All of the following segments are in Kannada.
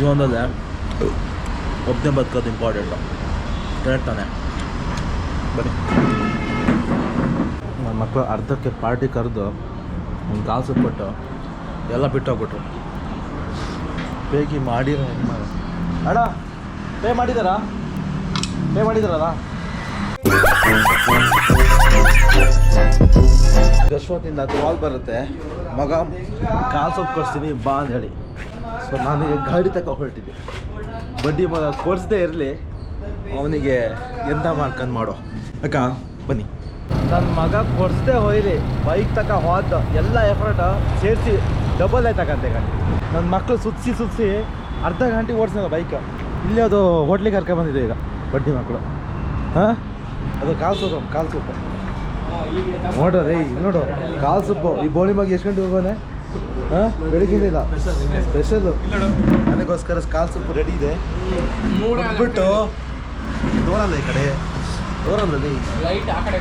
ಜೀವನದಲ್ಲೇ ಒಬ್ಬನೇ ಬದುಕೋದು ಇಂಪಾರ್ಟೆಂಟು. ಕರೆಕ್ಟ್ ತಾನೆ? ಬನ್ನಿ. ನನ್ನ ಮಕ್ಕಳು ಅರ್ಧಕ್ಕೆ ಪಾರ್ಟಿ ಕರೆದು ಒಂದು ಕಾಲು ಸುಟ್ಬಿಟ್ಟು ಎಲ್ಲ ಬಿಟ್ಟೋಗ್ಬಿಟ್ರು. ಬೇಗಿ ಮಾಡಿರೋ ಹೆಂಗೆ ಮಾಡ ಅಣ್ಣ ಪೇ ಮಾಡಿದಾರಾ? ಯಶವಂತಿಂದ ಕಾಲ್ ಬರುತ್ತೆ, ಮಗ ಕಾಲು ಸೊಪ್ಪು ಕೊಡ್ತೀನಿ ಬಾ ಅಂತ ಹೇಳಿ. ಸೊ ನಾನೀಗ ಗಾಡಿ ತಗೋ ಹೊರಟಿದ್ದೆ. ಬಡ್ಡಿ ಮಗ ಕೊಡಿಸ್ದೇ ಇರಲಿ, ಅವನಿಗೆ ಎಂತ ಮಾಡ್ಕೊಂಡು ಮಾಡೋ ಅಕ್ಕ. ಬನ್ನಿ. ನನ್ನ ಮಗ ಕೊಡಿಸ್ದೇ ಹೋಯ್ಲಿ, ಬೈಕ್ ತಕ ಹೋದ ಎಲ್ಲ ಎಫರ್ಟ್ ಸೇರಿಸಿ ಡಬಲ್ ಆಯ್ತಕ್ಕಂತೆ ಗಾಡಿ. ನನ್ನ ಮಕ್ಕಳು ಸುತ್ತಿಸಿ ಅರ್ಧ ಗಂಟೆ ಓಡಿಸಿದ ಬೈಕ್. ಇಲ್ಲೇ ಅದು ಹೋಟ್ಲಿಗೆ ಕರ್ಕೊಂಡ್ಬಂದಿದೆ ಈಗ ಬಡ್ಡಿ ಮಕ್ಕಳು. ಹಾಂ, ಅದು ಕಾಲು ಸೂಪು ನೋಡ್ರಿ. ನೋಡು ಕಾಲು ಸೊಪ್ಪು. ಈ ಬೋಳಿ ಮಗ ಎಷ್ಟು ಗಂಟೆ ಹೋಗೋನೆ? ಹಾಂ, ಬೆಳಿಗ್ಗೆ ಇಲ್ಲ ಸ್ಪೆಷಲು ನನಗೋಸ್ಕರ ಕಾಲು ಸೊಪ್ಪು ರೆಡಿ ಇದೆ. ಬಿಟ್ಟು ತೋರಲ್ಲ ಈ ಕಡೆ, ತೋರಲ್ಲ ಲೈಟ್ ಆ ಕಡೆ.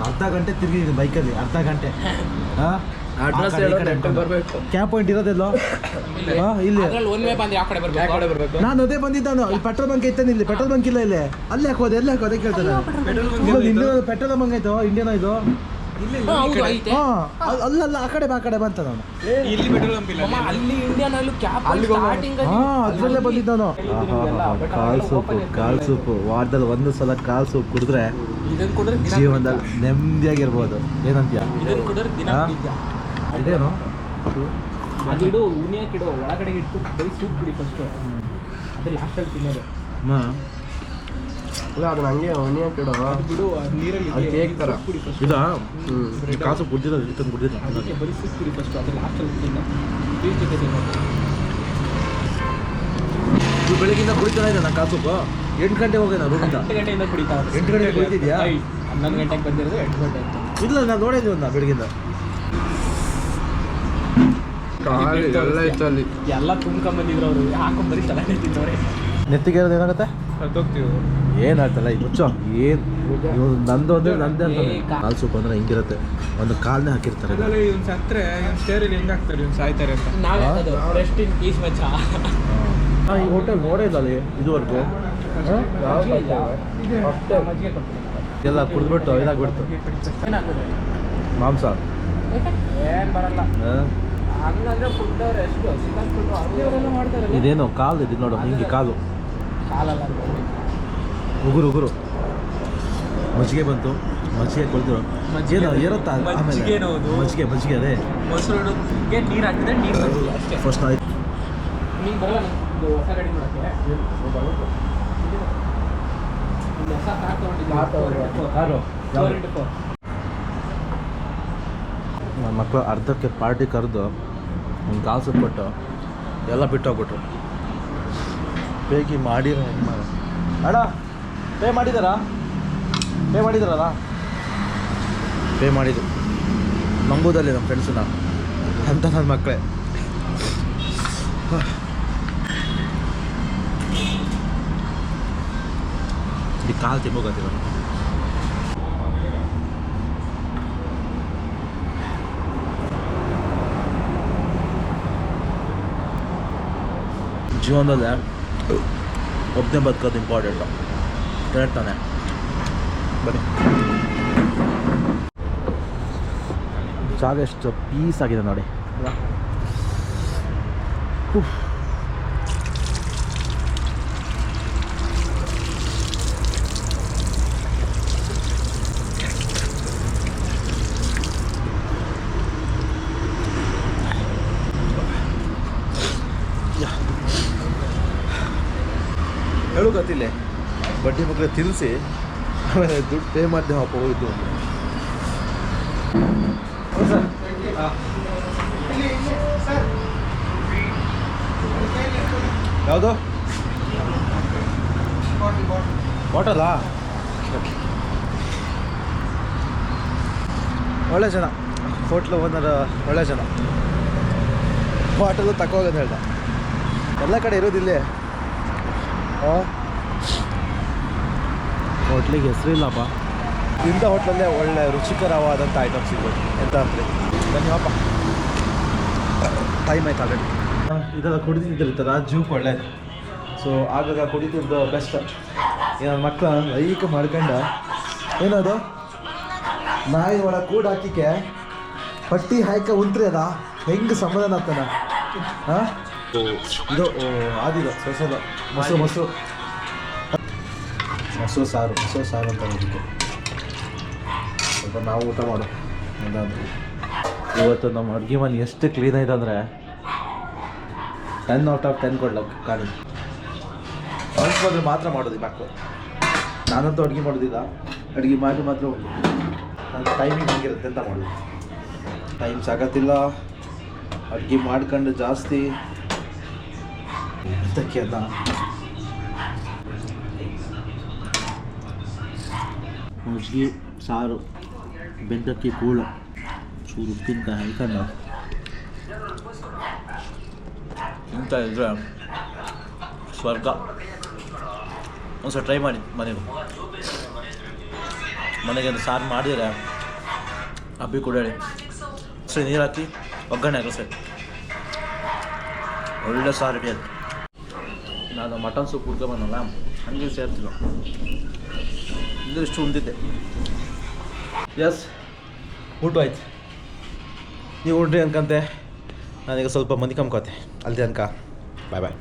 ಅರ್ಧ ಗಂಟೆ ತಿರುಗಿದ್ದೀನಿ ಬೈಕಲ್ಲಿ, ಅರ್ಧ ಗಂಟೆ. ಹಾಂ, ಕ್ಯಾಂಪ್ ಪಾಯಿಂಟ್ ಇರೋದಿಲ್ಲೋ? ಇಲ್ಲಿ ನಾನು ಅದೇ ಬಂದಿದ್ದಾನು. ಇಲ್ಲಿ ಪೆಟ್ರೋಲ್ ಬಂಕ್ ಐತಾನೆ, ಇಲ್ಲಿ ಪೆಟ್ರೋಲ್ ಬಂಕ್ ಇಲ್ಲ. ಇಲ್ಲಿ ಅಲ್ಲಿ ಹಾಕೋದು, ಎಲ್ಲಿ ಹಾಕೋದೆ ಕೇಳ್ತಾನೆ. ಇಂಡಿಯನ್ ಪೆಟ್ರೋಲ್ ಬಂಕ್ ಆಯ್ತು, ಇಂಡಿಯನ್ ಇದು. ಅಲ್ಲ ಆ ಕಡೆ ಬಂತ ನಾನು. ಅದ್ರಲ್ಲೇ ಬಂದಿದ್ದಾನು. ಕಾಲ್ ಸೂಪು ವಾರದಲ್ಲಿ ಒಂದು ಸಲ ಕಾಲ್ ಸೂಪ್ ಕುಡಿದ್ರೆ ಜೀವನದಲ್ಲಿ ನೆಮ್ಮದಿಯಾಗಿರ್ಬೋದು. ಏನಂತೀಯ? ಇದೇನು ಅದಿಡು, ಉಣಿಯಕ್ಕಿಡು, ಒಳಗಡೆ ಇಟ್ಟು ಬರೀ ಸೂಪ್ ಬಿಡಿ ಫಸ್ಟು, ಅದು ಲಾಸ್ಟಲ್ಲಿ ತಿನ್ನೋದು. ಇಲ್ಲ, ಅದು ಹಂಗೆ ಉಣಿಯಕ್ಕಿಡು ಬಿಡು, ಅದು ನೀರಲ್ಲಿ ಕೇಕ್ ಥರ ಇದಾ ಕಾಸು ಕುಡ್ದಿಲ್ಲ, ತಂದು ಕುಡ್ದಿಲ್ಲ. ಬರೀ ಸೂಪ್ ಬಿಡಿ ಫಸ್ಟು, ಅದು ಲಾಸ್ಟಲ್ಲಿ ತಿನ್ನೋ ಟೇಸ್ಟ್ ಜೊತೆ ತಿನ್ನೋದು. ಇದು ಬೆಳಗಿಂದ ಕುಡಿತಾನೆ ಇದೆ. ನಾನು ಕಾಸು 8 ಗಂಟೆ ಹೋಗಿ ನಾನು ರೂಮಿಂದ 8 ಗಂಟೆಯಿಂದ ಕುಡಿತಾ 8 ಗಂಟೆಗೆ ಕುಡಿತಿದ್ಯಾ? 11 ಗಂಟೆಗೆ ಬಂದಿರೋದು 8 ಗಂಟೆ ಆಯಿತು. ಇಲ್ಲ, ನಾನು ನೋಡಿದ್ವಿ ಒಂದು ಬೆಳಗಿಂದ ಎಲ್ಲ ತುಂಬ್ಕೊಂಬಂದಿದ್ರು ಅವರು, ಹಾಕೊಂಡ್ ಬರೀ ತಲೆ ತಿಂತವ್ರೆ. ನೆತ್ತಿಗೆ ಇರೋದು ಏನಾಗುತ್ತೆ? ಹೋಗ್ತೀವಿ. ಏನಾಗ್ತಲ್ಲ ಈ ಮುಚ್ಚೋ. ಏನು ನಂದು ಅಂದರೆ ನಂದೇ ಅಂತ. ಕಾಲು ಸೂಪ್ ಅಂದರೆ ಹಿಂಗಿರುತ್ತೆ, ಒಂದು ಕಾಲನ್ನೇ ಹಾಕಿರ್ತಾರೆ. ಇವ್ನು ಸತ್ತರೆ ಇವ್ನು ಸ್ಟೇರಲ್ಲಿ ಹೆಂಗೆ ಹಾಕ್ತಾರೆ, ಇವ್ನು ಸಾಯ್ತಾರೆ ಅಂತ. ನಾವು ರೆಸ್ಟ್ ಇನ್ ಪೀಸ್ ಮಚ್ಚ. ಈ ಹೋಟೆಲ್ ನೋಡೇ ಇಲ್ಲ ಅಲ್ಲಿ ಇದುವರೆಗೂ. ಎಲ್ಲ ಕುಡಿದ್ಬಿಟ್ಟು ಇದಾಗ್ಬಿಡ್ತು ಮಾಂಸ. ಏನು ಬರಲ್ಲ ಹಂಗಂದ್ರೆ ಫುಡ್ ಎಷ್ಟು ಚಿಕನ್ ಫುಡ್ ಅವರೆಲ್ಲ ಮಾಡ್ತಾರೆ. ಇದೇನು ಕಾಲು ಇದು ನೋಡು, ಹಿಂಗೆ ಕಾಲು ಕಾಲಲ್ಲ, ಉಗುರು ಮಜ್ಜಿಗೆ ಬಂತು. ಮಜ್ಜಿಗೆ ಕೊಡ್ತಿರೋ ಏನು ಇರುತ್ತಾ? ಆಮೇಲೆ ಮಜ್ಜಿಗೆ ಅದೇ ಮೊಸರುಗೆ ನೀರು ಹಾಕಿದ್ರೆ ನೀರು ಬರೋಲ್ಲ ಅಷ್ಟೇ. ಫಸ್ಟ್ ಆಯ್ತು. ನೀನು ಬರಲ್ಲ ಇದು ಹೊಸ ಗಾಡಿ ಮಾಡೋಕ್ಕೆ. ಹೊಸ ಕಾರ್ ತೊಗೊಂಡಿದ್ದು ನನ್ನ ಮಕ್ಕಳು ಅರ್ಧಕ್ಕೆ ಪಾರ್ಟಿ ಕರೆದು ಒಂದು ಕಾಲು ಸುಟ್ಬಿಟ್ಟು ಎಲ್ಲ ಬಿಟ್ಟೋಗ್ಬಿಟ್ರು. ಬೇಗಿ ಮಾಡಿರೋ ಹೆಂಗೆ ಮಾಡ ಅಣ್ಣ ಪೇ ಮಾಡಿದಾರಾ? ಪೇ ಮಾಡಿದ್ದು ನಂಬುದಲ್ಲಿ ನಮ್ಮ ಫ್ರೆಂಡ್ಸನ್ನ ಅಂತ ನನ್ನ ಮಕ್ಕಳೇ. ಈ ಕಾಲು ತಿಂಬೋಗತ್ತಿಲ್ಲ. ಜೀವನದಲ್ಲೇ ಒಬ್ಬನೇ ಬದುಕೋದು ಇಂಪಾರ್ಟೆಂಟು. ಕರೆಕ್ಟ್ ತಾನೆ? ಬನ್ನಿ. ಜಾಗ ಎಷ್ಟು ಪೀಸ್ ಆಗಿದೆ ನೋಡಿ. ಹೇಳು ಗೊತ್ತಿಲ್ಲ, ಬಡ್ಡಿ ಮಕ್ಕಳು ತಿನ್ನಿಸಿ ಆಮೇಲೆ ದುಡ್ಡು ಪೇ ಮಾಡಿದೆ ಅಪ್ಪ ಹೋಗಿದ್ದು. ಯಾವುದು ಬಾಟಲಾ? ಒಳ್ಳೆ ಜನ, ಹೋಟ್ಲು ಓನರ್ ಒಳ್ಳೆ ಜನ. ಬಾಟಲು ತಗೋಗಂತ ಹೇಳ್ದ. ಎಲ್ಲ ಕಡೆ ಇರೋದಿಲ್ಲೇ. ಹೋಟ್ಲಿಗೆ ಹೆಸರಿಲ್ಲಪ್ಪ. ಇಂಥ ಹೋಟ್ಲಲ್ಲೇ ಒಳ್ಳೆ ರುಚಿಕರವಾದಂಥ ಐಟಮ್ ಸಿಗ್ಬೋದು. ಎಂತ ಅಂದರೆ ಧನ್ಯವಾದ. ಟೈಮ್ ಆಯ್ತು ಆಲ್ರೆಡಿ. ಇದೆಲ್ಲ ಕುಡಿತಿದ್ದಿರ್ತಾರ ಜೀವಕ್ಕೆ ಒಳ್ಳೇದು. ಸೊ ಆಗಾಗ ಕುಡಿತಿದ್ದು ಬೆಸ್ಟ್. ನನ್ನ ಮಕ್ಕಳ ಲೈಕ್ ಮಾಡ್ಕೊಂಡು ಏನದು ನಾಯಿ ಒಳಗೆ ಕೂಡ ಹಾಕಿಕೆ ಪಟ್ಟಿ ಹಾಕ ಉಂಟ್ರಿ ಅದ ಹೆಂಗೆ ಸಮಾಧಾನ ಆಗ್ತಾನ. ಹಾಂ ಇದು ಆದಿದು ಸೊಸದು ಮೊಸರು ಸಾರು ಅಂತ ಅದಕ್ಕೆ ಸ್ವಲ್ಪ ನಾವು ಊಟ ಮಾಡು. ಅದಾದ್ರೆ ಇವತ್ತು ನಮ್ಮ ಅಡುಗೆ ಮನೆ ಎಷ್ಟು ಕ್ಲೀನ್ ಆಯ್ತು ಅಂದರೆ 10 ಔಟ್ ಆಫ್ 10 ಕೊಡ್ಲಕ್ಕೆ ಕಾಣಿ. ಅನ್ಸ್ಕೊಂಡ್ರೆ ಮಾತ್ರ ಮಾಡೋದು ಮಕ್ಕಳು. ನಾನಂತೂ ಅಡುಗೆ ಮಾಡೋದಿಲ್ಲ, ಅಡುಗೆ ಮಾಡಿ ಮಾತ್ರ ಒಂದು ನನ್ನ ಟೈಮಿಂಗ್ ಹೆಂಗಿರುತ್ತೆ ಅಂತ ಮಾಡೋದು. ಟೈಮ್ ಸಾಕತ್ತಿಲ್ಲ, ಅಡುಗೆ ಮಾಡ್ಕೊಂಡು ಜಾಸ್ತಿ ಇದಕ್ಕೆ ಅಲ್ಲ. ಮಜ್ಜಿಗೆ ಸಾರು, ಬೆಂದಕ್ಕಿ ಕೂಳು, ಚೂರು ಉಪ್ಪಿನಕಾಯಿ ಹಾಕೊಂಡು ಇಂಥ ಇದ್ರೆ ಸ್ವರ್ಗ. ಒಂದ್ಸಲ ಟ್ರೈ ಮಾಡಿ ಮನೆಗೆ ಒಂದು ಸಾರು ಮಾಡಿದರೆ ಹಬ್ಬಿ ಕುಡೇಳಿ ಸರಿ ನೀರು ಹಾಕಿ ಒಗ್ಗರಣೆ ಹಾಕಿ ಸರಿ ಒಳ್ಳೆ ಸಾರು ರೆಡಿ ಆಯ್ತು. ನಾನು ಮಟನ್ ಸೂಪ್ ಹುಡ್ಕೊಂಬನ್ನಲ್ಲ ಹಂಗೆ ಸೇರ್ತಿಲ್ಲ ಅಂದರೆ ಇಷ್ಟು ಉಂದಿದ್ದೆ. ಎಸ್ ಊಟ ಆಯ್ತು. ನೀವು ಉಂಡ್ರಿ ಅನ್ಕಂತೆ. ನಾನೀಗ ಸ್ವಲ್ಪ ಮಂದಿ ಕಮ್ಕೋತೆ ಅಲ್ಲಿ ತನಕ. ಬಾಯ್ ಬಾಯ್.